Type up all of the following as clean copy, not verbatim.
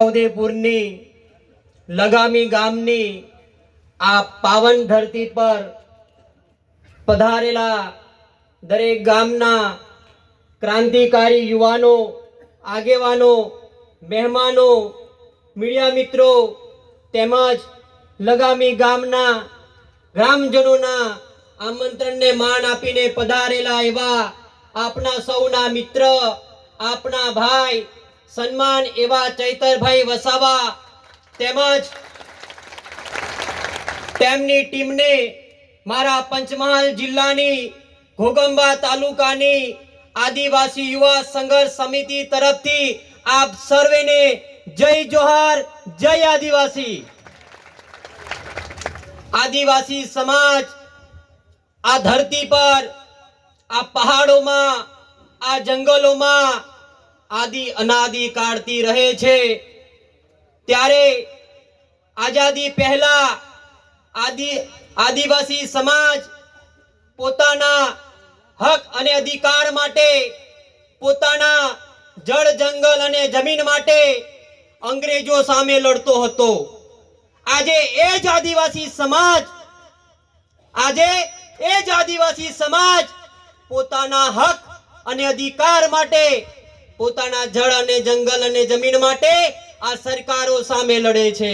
ઉદયપુરની લગામી ગામની આ પાવન ધરતી પર પધારેલા દરેક ગામના ક્રાંતિકારી યુવાનો, આગેવાનો, મહેમાનો, મીડિયા મિત્રો તેમજ લગામી ગામના ગ્રામજનોના આમંત્રણને માન આપીને પધારેલા એવા આપના સૌના મિત્ર, આપના ભાઈ, સન્માન એવા ચૈતરભાઈ વસાવા તેમજ તેમની ટીમને મારા પંચમહાલ જિલ્લાની ઘોગંબા તાલુકાની આદિવાસી યુવા સંઘર્ષ સમિતિ તરફથી આપ સર્વેને જય જોહાર, જય આદિવાસી। આદિવાસી સમાજ આ ધરતી પર, આ પહાડોમાં, આ જંગલોમાં આદિ અનાદિ કાળથી રહે છે। ત્યારે આઝાદી પહેલા આદિવાસી સમાજ પોતાના હક અને અધિકાર માટે, પોતાના જળ, જંગલ અને જમીન માટે અંગ્રેજો સામે લડતો હતો। આજે એ જ આદિવાસી સમાજ પોતાના હક અને અધિકાર માટે, પોતાના જળ અને જંગલ અને જમીન માટે આ સરકારો સામે લડે છે।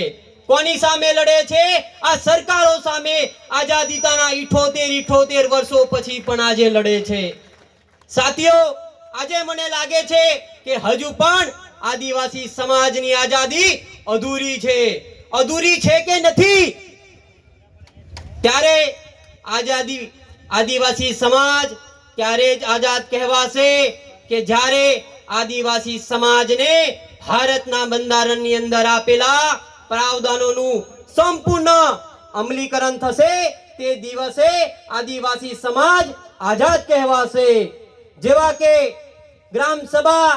કોની સામે લડે છે? આ સરકારો સામે। આઝાદીના 78 વર્ષો પછી પણ આજે લડે છે। સાથીઓ, આજે મને લાગે છે કે હજુ પણ આદિવાસી સમાજની આઝાદી અધૂરી છે। અધૂરી છે કે નથી? ત્યારે આદિવાસી સમાજ ત્યારે જ આઝાદ કહેવાશે કે જ્યારે આદિવાસી સમાજને ભારતના બંધારણની અંદર આપેલા પ્રાવધાનોનું સંપૂર્ણ અમલીકરણ થશે। તે દિવસે આદિવાસી સમાજ આઝાદ કહેવાશે। જેવા કે ગ્રામ સભા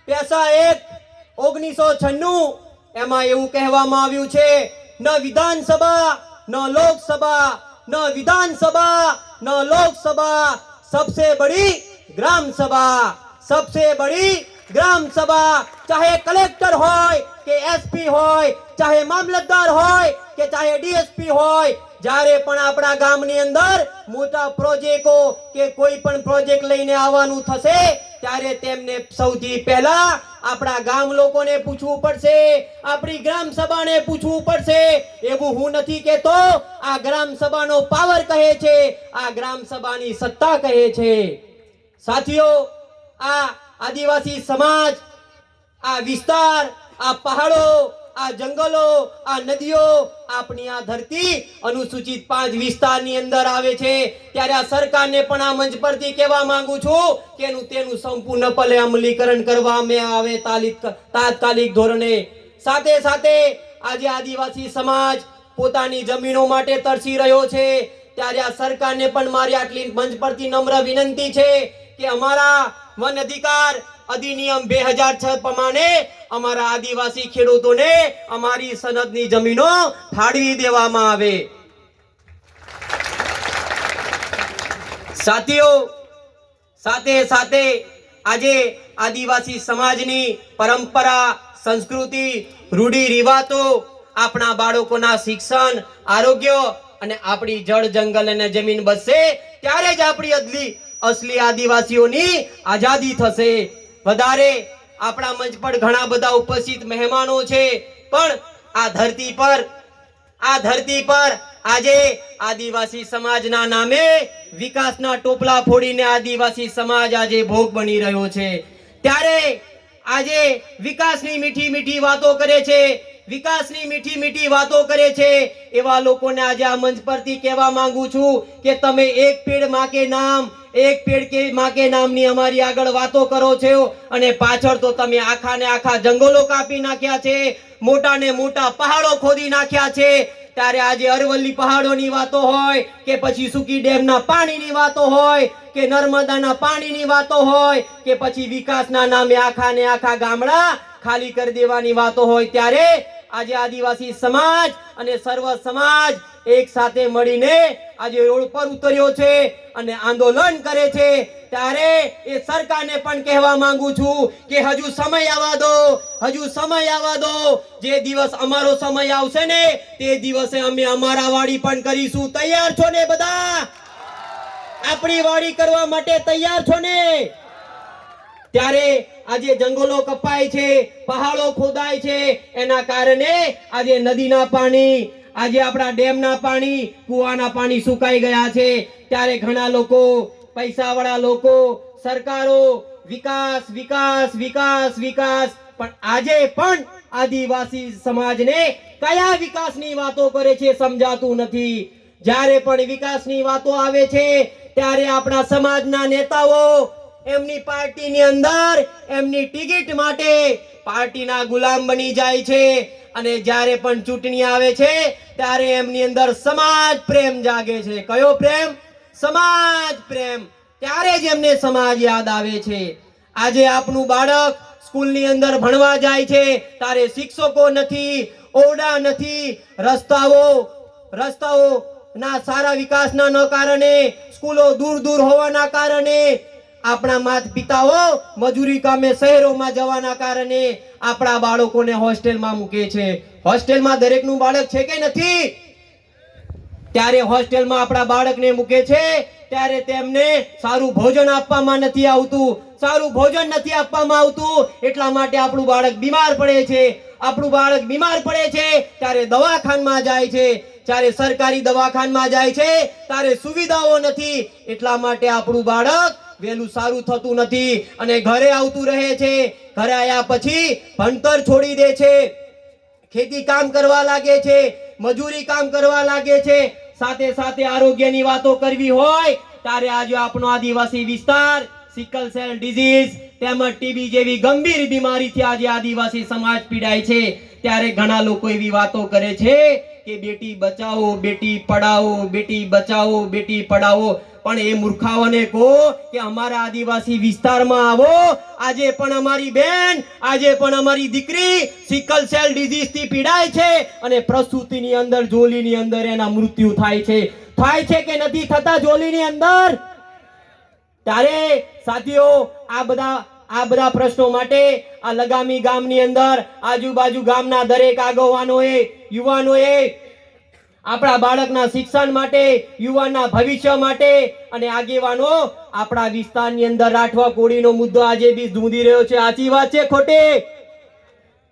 પેસા એક્ટ 1996 એમાં એવું કહેવામાં આવ્યું છે, ન વિધાનસભા, ન લોકસભા, न विधानसभा, न लोकसभा, सबसे बड़ी ग्राम सभा। सबसे बड़ी ग्राम सभा, चाहे कलेक्टर होय के एसपी होय, चाहे मामलतदार होय के चाहे डीएसपी होय, જ્યારે પણ આપણા ગામની અંદર મોટા પ્રોજેક્ટો કે કોઈ પણ પ્રોજેક્ટ લઈને આવવાનું થશે ત્યારે તેમને સૌથી પહેલા આપણા ગામ લોકોને પૂછવું પડશે, આપણી ગ્રામ સભાને પૂછવું પડશે। એવું હું નથી કહેતો, આ ગ્રામ સભાનો પાવર કહે છે, આ ગ્રામ સભાની સત્તા કહે છે। સાથીઓ, આ આદિવાસી સમાજ, આ વિસ્તાર, આ પહાડો, આ જંગલો, આ નદીઓ, આપણી આ ધરતી અનુસૂચિત 5 વિસ્તારની અંદર આવે છે। ત્યારે આ સરકારને પણ આ મંચ પરથી કહેવા માંગુ છું કે તેનું સંપૂર્ણપણે અમલીકરણ કરવામાં આવે તાત્કાલિક ધોરણે। સાથે સાથે આજે આદિવાસી સમાજ પોતાની જમીનો માટે તરસી રહ્યો છે। ત્યારે આ સરકારને પણ મારી આટલી મંચ પરથી નમ્ર વિનંતી છે કે અમારા વન અધિકાર અધિનિયમ 2006 પ્રમાણે અમારા આદિવાસી ખેડૂતોને અમારી સનદની જમીનો ફાળવી દેવામાં આવે। સાથીઓ, સાથે સાથે આજે આદિવાસી સમાજની પરંપરા, સંસ્કૃતિ, રૂઢિ રિવાજો આપણા બાળકોના શિક્ષણ, આરોગ્ય અને આપણી જળ, જંગલ અને જમીન બચશે ત્યારે જ આપણી અસલી આદિવાસીઓની આઝાદી થશે। વધારે આપણા મંચ પર ઘણા બધા ઉપસ્થિત મહેમાનો છે, પણ આ ધરતી પર આજે આદિવાસી સમાજના નામે વિકાસના ટોપલા ફોડીને આદિવાસી સમાજ આજે ભોગ બની રહ્યો છે। ત્યારે આજે વિકાસની મીઠી મીઠી વાતો કરે છે, વિકાસની મીઠી મીઠી વાતો કરે છે એવા લોકોને આજે આ મંચ પરથી કહેવા માંગુ છું કે તમે એક પેડ માં કે નામ, એક પેડ કે માં કે નામની અમારી આગળ વાતો કરો છો અને પાછળ તો તમે આખા ને આખા જંગલો કાપી નાખ્યા છે, મોટા ને મોટા પહાડો ખોદી નાખ્યા છે। ત્યારે આજે અરવલ્લી પહાડોની વાતો હોય કે પછી સુકી ડેમના પાણીની વાતો હોય કે નર્મદાના પાણીની વાતો હોય કે પછી વિકાસના નામે આખા ને આખા ગામડા ખાલી કરી દેવાની વાતો હોય, ત્યારે આજે આદિવાસી સમાજ અને સર્વ સમાજ એક સાથે મળીને આજે રોડ પર ઉતર્યો છે અને આંદોલન કરે છે, ત્યારે એ સરકારને પણ કહેવા માંગુ છું કે હજુ સમય આવવા દો, હજુ સમય આવવા દો. જે દિવસ અમારો સમય આવશે ને તે દિવસે અમે અમારા વાડી પણ કરીશું. તૈયાર છો ને બધા? આપણી વાડી કરવા માટે તૈયાર છો ને? ત્યારે આજે જંગલો કપાય છે, પહાડો ખોદાય છે, એના કારણે આજે નદીના પાણી, આજે આપણા ડેમના પાણી, કુવાના પાણી સુકાઈ ગયા છે. ત્યારે ઘણા લોકો, પૈસાવાળા લોકો, સરકારો વિકાસ વિકાસ વિકાસ વિકાસ, પણ આજે પણ આદિવાસી સમાજને કયા વિકાસની વાતો કરે છે સમજાતું નથી. જ્યારે પણ વિકાસની વાતો આવે છે ત્યારે આપણા સમાજના નેતાઓ એમની પાર્ટીની અંદર એમની ટિકિટ માટે પાર્ટીના ગુલામ બની જાય છે, અને જ્યારે પણ ચૂંટણી આવે છે ત્યારે એમની અંદર સમાજ પ્રેમ જાગે છે. કયો પ્રેમ? સમાજ પ્રેમ. ત્યારે જ એમને સમાજ યાદ આવે છે. આજે આપનું બાળક સ્કૂલની અંદર ભણવા જાય છે ત્યારે શિક્ષકો નથી, ઓરડા નથી, રસ્તાઓ ના સારા વિકાસના ન કારણે, સ્કૂલો દૂર દૂર હોવાના કારણે, આપણા માતા પિતાઓ મજૂરી કામે શહેરોમાં જવાના કારણે આપણા બાળકોને હોસ્ટેલમાં મૂકે છે. હોસ્ટેલમાં દરેકનું બાળક છે કે નથી? ત્યારે હોસ્ટેલમાં આપણા બાળકને મૂકે છે ત્યારે તેમને સારું ભોજન આપવામાં નથી આવતું. સારું ભોજન નથી આપવામાં આવતું એટલા માટે આપણું બાળક બીમાર પડે છે. આપણું બાળક બીમાર પડે છે ત્યારે દવાખાનામાં જાય છે. જ્યારે સરકારી દવાખાનામાં જાય છે ત્યારે સુવિધાઓ નથી, એટલા માટે આપણું બાળક વહેલું સારું થતું નથી અને ઘરે આવતું રહે છે. ઘરે આવ્યા પછી ભણતર છોડી દે છે, ખેતી કામ કરવા લાગે છે, મજૂરી કામ કરવા લાગે છે. સાથે સાથે આરોગ્યની વાતો કરવી હોય ત્યારે આજે આપણો આદિવાસી વિસ્તાર સિકલ સેલ ડિઝીઝ તેમજ ટીબી જેવી ગંભીર બીમારીથી આજે આદિવાસી સમાજ પીડાય છે. ત્યારે ઘણા લોકો એવી વાતો કરે છે કે બેટી બચાવો બેટી પઢાઓ, બેટી બચાવો બેટી પઢાઓ, પણ એ મૂર્ખાઓને કહો કે અમારા આદિવાસી વિસ્તારમાં આવો. આજે પણ અમારી બેન, આજે પણ અમારી દીકરી સિકલ સેલ ડિઝીઝ થી પીડાય છે અને પ્રસૂતિની અંદર, જોલીની અંદર એના મૃત્યુ થાય છે. થાય છે કે નથી થતા જોલીની અંદર? ત્યારે સાથીઓ આ બધા પ્રશ્નો માટે આ લગામી ગામની અંદર આજુબાજુ ગામના દરેક આગેવાનોએ, યુવાનોએ આપણા બાળકના શિક્ષણ માટે, યુવાનના ભવિષ્ય માટે, અને આગેવાનો આપણા વિસ્તારની અંદર રાઠવા કોળીનો મુદ્દો આજે બી ધૂંધી રહ્યો છે. સાચી વાત છે ખોટી?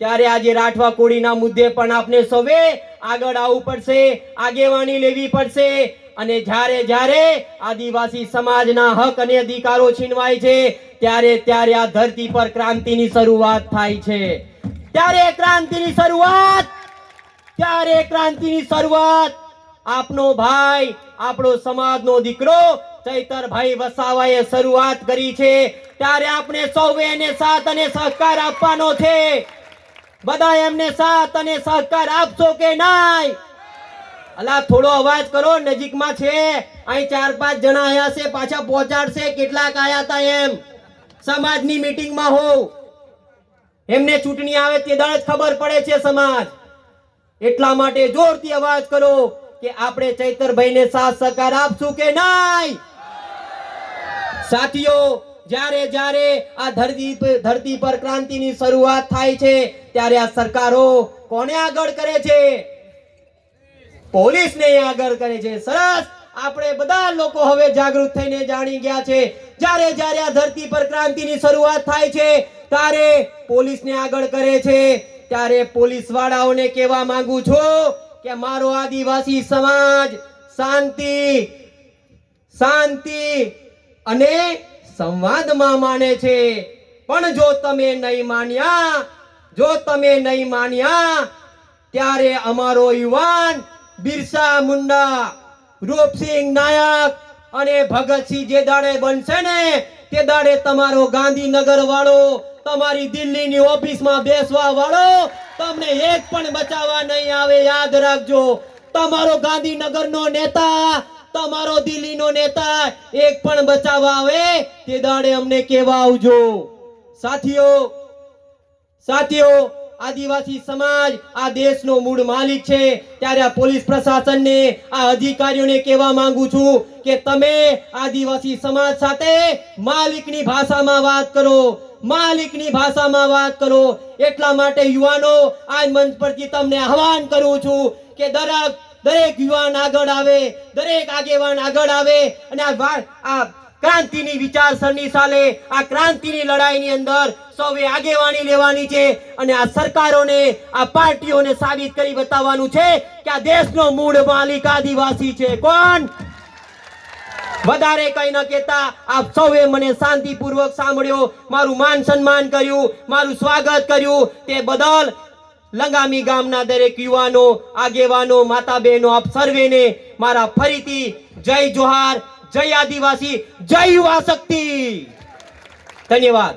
ત્યારે આજે રાઠવા કોળીના મુદ્દે પણ આપણે સૌએ આગળ આવવું પડશે, આગેવાની લેવી પડશે. અને જ્યારે આદિવાસી સમાજના હક અને અધિકારો છીનવાય છે ત્યારે આ ધરતી પર ક્રાંતિની શરૂઆત થાય છે. ત્યારે ક્રાંતિની શરૂઆત આપનો ભાઈ, આપણો સમાજનો દીકરો ચૈતરભાઈ વસાવાએ શરૂઆત કરી છે. ત્યારે આપણે સૌએ એને સાથ અને સહકાર આપવાનો છે. બધા એમને સાથ અને સહકાર આપશો કે નહીં? અલા થોડો અવાજ કરો, નજીકમાં છે. અહીં 4-5 જણા આયા છે, પાછા પહોંચાડશે. કેટલાક આયા હતા એમ સમાજની મીટિંગમાં હોવ, એમને ચૂંટણી આવે તે દાડે જ ખબર પડે છે સમાજ. એટલા માટે જોરથી અવાજ કરો કે આપણે ચૈતરભાઈને સાથ સહકાર આપશું કે નહીં? સાથીઓ જ્યારે આ ધરતી પર ક્રાંતિની શરૂઆત થાય છે ત્યારે આ સરકારો કોને આગળ કરે છે? પોલીસને આગળ કરે છે. સરસ, આપણે બધા લોકો હવે જાગૃત થઈને જાણી ગયા છે. જ્યારે આ ધરતી પર ક્રાંતિની શરૂઆત થાય છે ત્યારે પોલીસને આગળ કરે છે. ત્યારે પોલીસ વાળાઓને કહેવા માંગુ છું કે મારો આદિવાસી સમાજ શાંતિ અને સંવાદમાં માને છે. પણ જો તમે નહીં માન્યા ત્યારે અમારો યુવાન બિરસા મુંડા, રૂપસિંહ નાયક અને ભગતસિંહ જે દાડે બનશે ને તે દાડે તમારો ગાંધીનગર વાળો, તમારી દિલ્હીની ઓફિસમાં બેસવા વાળો તમને એક પણ બચાવવા નહીં આવે. યાદ રાખજો, તમારો ગાંધીનગરનો નેતા, તમારો દિલ્હીનો નેતા એક પણ બચાવવા આવે તે દાડે અમને કહેવા આવજો. સાથીઓ આદિવાસી સમાજ આ દેશનો મૂળ માલિક છે, ત્યારે આ પોલીસ પ્રશાસનને, આ અધિકારીઓને કહેવા માંગુ છું કે તમે આદિવાસી સમાજ સાથે માલિકની ભાષામાં વાત કરો, માલિકની ભાષામાં વાત કરો. એટલા માટે યુવાનો આ મંચ પરથી તમને આહવાન કરું છું કે દરેક યુવાન આગળ આવે, દરેક આગેવાન આગળ આવે અને આ ક્રાંતિની વિચારસરણી સાલે, આ ક્રાંતિની લડાઈની અંદર સૌએ આગેવાની લેવાની છે અને આ સરકારોને, આ પાર્ટીઓને સાબિત કરી બતાવવાનું છે કે આ દેશનો મૂળ માલિક આદિવાસી છે. કોણ? વધારે કઈ ન કહેતા આપ સૌએ મને શાંતિપૂર્વક સાંભળ્યો, મારું માન સન્માન કર્યું, મારું સ્વાગત કર્યું, તે બદલ લંગામી ગામના દરેક યુવાનો, આગેવાનો, માતા બહેનો, આપ સર્વેને મારા ફરીથી જય જોહાર, જય આદિવાસી, જય યુવા શક્તિ. ધન્યવાદ.